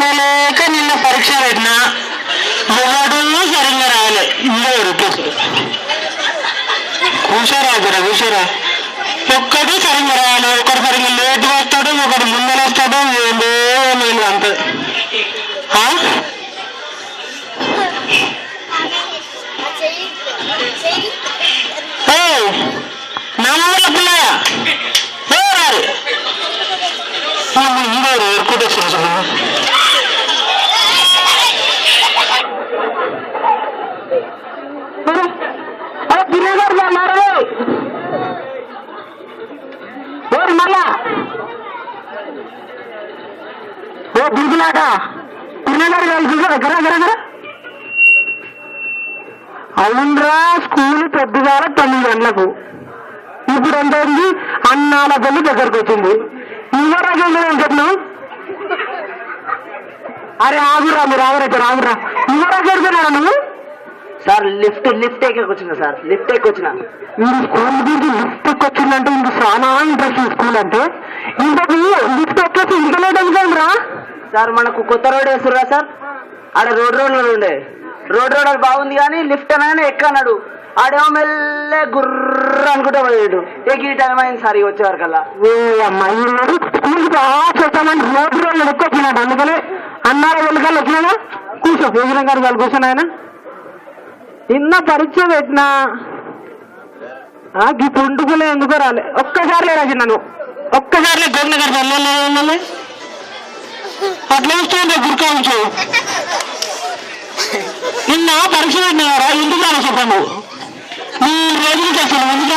తట్టుకోలేక నిన్న పరీక్ష పెట్టినా ఎవడు సరిగ్గా రాలే. ఇంకో రిపోర్టు కూర్చోరా ఒక్కటి సరిగ్గా రాలి, ఒకటి సరిగ్గా లేట్ వస్తాడు, ఒకటి ముందర వస్తాడు. ఏందో నేను అంత నా ఊళ్ళో పిల్లయ్య రారు ఇంకోరు ఎరుకుంటే పిల్లగారు మారే మళ్ళా ఓ బీగులాట పిల్లగారు దగ్గర అవునరా. స్కూల్ పెద్దగా 9 గంటలకు, ఇప్పుడు ఎంతైంది? అన్నాల పెళ్లి దగ్గరకు వచ్చింది. ఇవ్వరాజు ఏం చెప్పినావు? అరే ఆగురా, మీరు ఆగురా. ఇవ్వరాజు ఎడుతున్నారా నువ్వు? సార్ లిఫ్ట్ ఎక్కొచ్చిన సార్, లిఫ్ట్ ఎక్కొచ్చిన. మీరు స్కూల్ గురించి లిఫ్ట్ ఎక్కొచ్చిందంటే ఇంక చాలా ఇంట్రెస్ట్ స్కూల్ అంటే. ఇంతకు లిఫ్ట్ ఎక్కొచ్చి ఇంత లేట్ అనుకోండిరా. సార్ మనకు కొత్త రోడ్ వేస్తురా సార్, ఆడ రోడ్ ఉండే రోడ్ అది బాగుంది కానీ లిఫ్ట్ అనగానే ఎక్కన్నాడు. ఆడేమో మెల్లే గుర్ర అనుకుంటే పోయాడు. ఈ టైం అయింది సార్ వచ్చే వరకల్లా. స్కూల్ బాగా చేస్తామని రోడ్డు ఎక్కొచ్చినాడు. అందుకని అన్నారా వెళ్ళకాలు వచ్చినాగా కూర్చో. భోజనం గారు వాళ్ళు కూర్చొని ఆయన నిన్న పరీక్ష పెట్టినా ఈ పుండుకులే ఎందుకో రాలే. ఒక్కసారి రాసినాను, ఒక్కసారి గొంగ గారు అట్లా వస్తుంది గుర్తించు. నిన్న పరీక్ష పెట్టినారా? ఎందుకు రాలి చెప్పండి. 3 రోజులు చేస్తాను, ఎందుకు